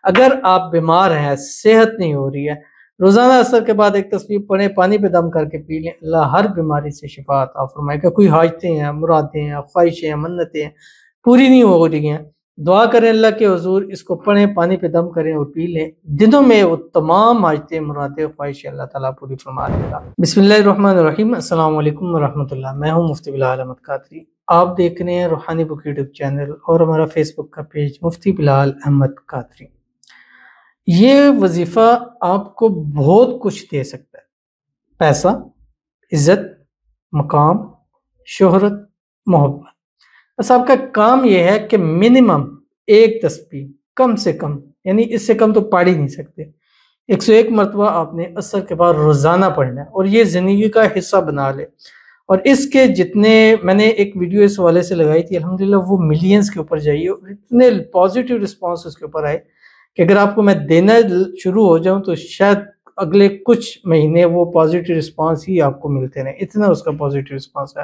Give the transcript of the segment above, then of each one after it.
اگر آپ بیمار ہیں، صحت نہیں ہو رہی ہے، روزانہ عصر کے بعد ایک تسبیح پڑھیں، پانی پہ دم کر کے پی لیں، اللہ ہر بیماری سے شفا عطا فرمائے گا۔ کوئی حاجتیں ہیں، مرادیں ہیں، خواہشیں ہیں، منتیں ہیں، پوری نہیں ہو رہی ہیں، دعا کریں اللہ کے حضور، اس کو پڑھیں، پانی پہ دم کریں اور پی لیں، دنوں میں وہ تمام حاجتیں، مرادیں، خواہشیں اللہ تعالیٰ پوری فرما دے گا۔ بسم اللہ الرحمن الرحیم۔ السلام علیکم ورحمۃ اللہ۔ میں ہوں مفتی بلال احمد قادری۔ آپ دیکھ رہے ہیں روحانی بک یوٹیوب چینل اور ہمارا فیس بک کا پیج مفتی بلال احمد قادری۔ یہ وظیفہ آپ کو بہت کچھ دے سکتا ہے، پیسہ، عزت، مقام، شہرت، محبت۔ بس آپ کا کام یہ ہے کہ منیمم ایک تسبیح کم سے کم، یعنی اس سے کم تو پڑھ ہی نہیں سکتے، 101 مرتبہ آپ نے عصر کے بعد روزانہ پڑھنا ہے اور یہ زندگی کا حصہ بنا لے۔ اور اس کے جتنے میں نے ایک ویڈیو اس حوالے سے لگائی تھی، الحمدللہ وہ ملینز کے اوپر جائیے اور اتنے پازیٹیو رسپانس اس کے اوپر آئے کہ اگر آپ کو میں دینا شروع ہو جاؤں تو شاید اگلے کچھ مہینے وہ پازیٹیو رسپانس ہی آپ کو ملتے رہیں، اتنا اس کا پازیٹیو رسپانس ہے۔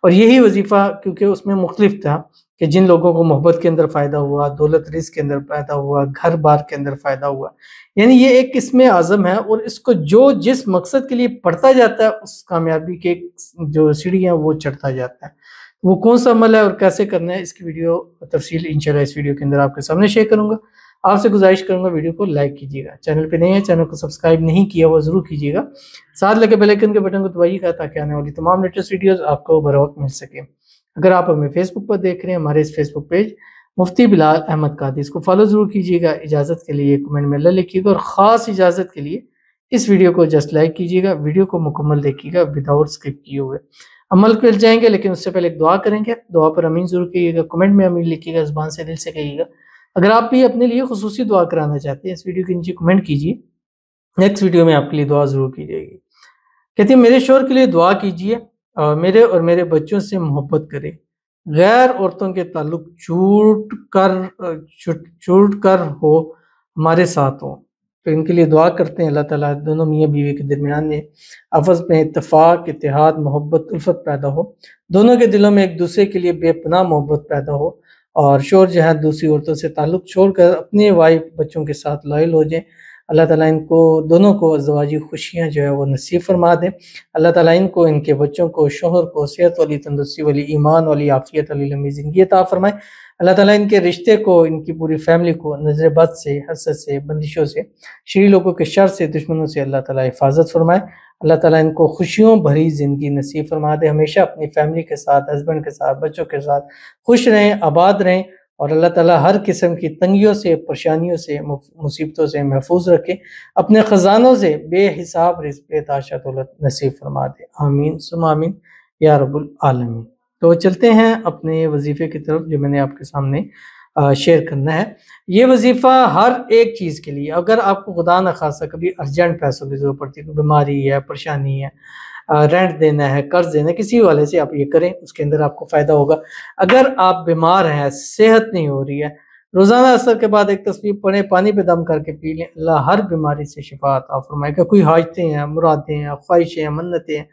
اور یہی وظیفہ کیونکہ اس میں مختلف تھا کہ جن لوگوں کو محبت کے اندر فائدہ ہوا، دولت رزق کے اندر فائدہ ہوا، گھر بار کے اندر فائدہ ہوا، یعنی یہ ایک اسم اعظم ہے، اور اس کو جو جس مقصد کے لیے پڑھتا جاتا ہے اس کامیابی کے جو سیڑھی ہیں وہ چڑھتا جاتا ہے۔ وہ کون سا عمل ہے اور کیسے کرنا ہے، اس کی ویڈیو تفصیل انشاءاللہ اس ویڈیو کے اندر آپ کے سامنے شیئر کروں گا۔ آپ سے گزارش کروں گا ویڈیو کو لائک کیجیے گا، چینل پہ نہیں ہے چینل کو سبسکرائب نہیں کیا وہ ضرور کیجیے گا، ساتھ لگے بیل آئیکن کے بٹن کو دبائیے گا تاکہ آنے والی تمام لیٹسٹ ویڈیوز آپ کو بر وقت مل سکے۔ اگر آپ ہمیں فیس بک پر دیکھ رہے ہیں، ہمارے اس فیس بک پیج مفتی بلال احمد قادری، اس کو فالو ضرور کیجیے گا۔ اجازت کے لیے کمنٹ میں اللہ لکھیے گا، اور خاص اجازت کے لیے اس ویڈیو کو جسٹ لائک کیجیے گا، ویڈیو کو مکمل دیکھیے گا وداؤٹ اسکپ کیے ہوئے۔ عمل کر جائیں گے لیکن اس سے پہلے ایک دعا کریں گے، دعا پر امین ضرور کہیے گا، کمنٹ میں امین لکھیے گا، زبان سے دل سے کہیے گا۔ اگر آپ بھی اپنے لیے خصوصی دعا کرانا چاہتے ہیں، اس ویڈیو کے نیچے کمنٹ کیجیے، نیکسٹ ویڈیو میں آپ کے لیے دعا ضرور کی جائے گی۔ کہتے ہیں میرے شوہر کے لیے دعا کیجیے، میرے اور میرے بچوں سے محبت کرے، غیر عورتوں کے تعلق چھوٹ کر ہو ہمارے ساتھ ہو۔ تو ان کے لیے دعا کرتے ہیں اللہ تعالیٰ دونوں میاں بیوی کے درمیان میں آپس میں اتفاق، اتحاد، محبت، الفت پیدا ہو، دونوں کے دلوں میں ایک دوسرے کے لیے بے پناہ محبت پیدا ہو، اور شوہر جو ہے دوسری عورتوں سے تعلق چھوڑ کر اپنے وائف بچوں کے ساتھ لائل ہو جائیں۔ اللہ تعالیٰ ان کو دونوں کو ازدواجی خوشیاں جو ہے وہ نصیب فرما دیں۔ اللہ تعالیٰ ان کو، ان کے بچوں کو، شوہر کو صحت والی، تندرستی والی، ایمان والی، عافیت والی لمبی زندگی عطا فرمائے۔ اللہ تعالیٰ ان کے رشتے کو، ان کی پوری فیملی کو نظر بد سے، حسد سے، بندشوں سے، شریر لوگوں کے شر سے، دشمنوں سے اللہ تعالیٰ حفاظت فرمائے۔ اللہ تعالیٰ ان کو خوشیوں بھری زندگی نصیب فرما دے، ہمیشہ اپنی فیملی کے ساتھ، ہسبینڈ کے ساتھ، بچوں کے ساتھ خوش رہیں، آباد رہیں، اور اللہ تعالیٰ ہر قسم کی تنگیوں سے، پریشانیوں سے، مصیبتوں سے محفوظ رکھے، اپنے خزانوں سے بے حساب رزق، بے تحاشا دولت نصیب فرما دے، آمین ثم آمین یا رب العالمین۔ تو چلتے ہیں اپنے وظیفے کی طرف جو میں نے آپ کے سامنے شیئر کرنا ہے۔ یہ وظیفہ ہر ایک چیز کے لیے، اگر آپ کو خدا نخواستہ کبھی ارجنٹ پیسوں کی ضرورت پڑتی ہے، کوئی بیماری ہے، پریشانی ہے، رینٹ دینا ہے، قرض دینا ہے، کسی والے سے آپ یہ کریں، اس کے اندر آپ کو فائدہ ہوگا۔ اگر آپ بیمار ہیں، صحت نہیں ہو رہی ہے، روزانہ عصر کے بعد ایک تسبیح پڑھیں، پانی پہ دم کر کے پی لیں، اللہ ہر بیماری سے شفا عطا فرمائے گا۔ کوئی حاجتیں ہیں، مرادیں ہیں، خواہشیں ہیں، منتیں ہیں،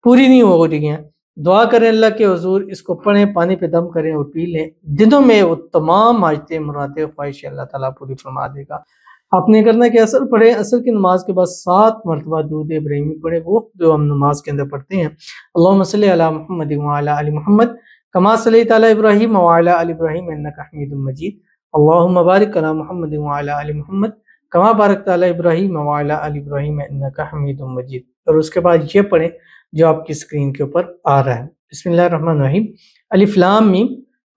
پوری نہیں ہو رہی ہیں، دعا کریں اللہ کے حضور، اس کو پڑھیں، پانی پہ دم کریں اور پی لیں، دنوں میں وہ تمام حاجتیں، مرادیں، خواہشیں اللہ تعالیٰ پوری فرما دے گا۔ آپ نے کرنا کہ عصر پڑھیں، عصر کی نماز کے بعد 7 مرتبہ درود ابراہیمی پڑھیں، وہ جو ہم نماز کے اندر پڑھتے ہیں، اللہم صلی علی محمد وعلی آل محمد کما صلیت علی ابراہیم وعلی آل ابراہیم انک حمید مجید، اللہم بارک علی محمد وعلی آل محمد کما بارکت علی ابراہیم وعلی آل ابراہیم انک حمید مجید۔ اور اس کے بعد یہ پڑھیں جو آپ کی اسکرین کے اوپر آ رہا ہے، بسم اللہ الرحمن الرحیم، الف لام میم،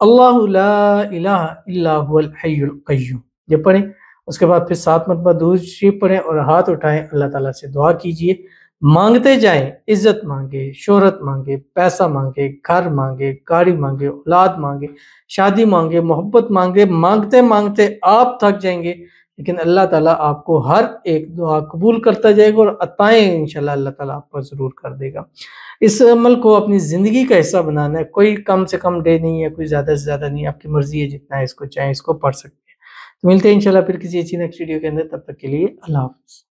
اللہ لا الہ الا هو الحی القیوم، یہ پڑھیں۔ اس کے بعد پھر 7 مرتبہ درود شریف پڑھیں اور ہاتھ اٹھائیں، اللہ تعالیٰ سے دعا کیجئے، مانگتے جائیں، عزت مانگے، شہرت مانگے، پیسہ مانگے، گھر مانگے، گاڑی مانگے، اولاد مانگے، شادی مانگے، محبت مانگے، مانگتے مانگتے آپ تھک جائیں گے، لیکن اللہ تعالیٰ آپ کو ہر ایک دعا قبول کرتا جائے گا، اور عطائیں انشاءاللہ اللہ تعالیٰ آپ کو ضرور کر دے گا۔ اس عمل کو اپنی زندگی کا حصہ بنانا ہے، کوئی کم سے کم ڈے نہیں ہے، کوئی زیادہ سے زیادہ نہیں ہے، آپ کی مرضی ہے، جتنا ہے اس کو چاہیں اس کو پڑھ سکتے ہیں۔ تو ملتے ہیں انشاءاللہ پھر کسی اچھی نیکسٹ ویڈیو کے اندر، تب تک کے لیے اللہ حافظ۔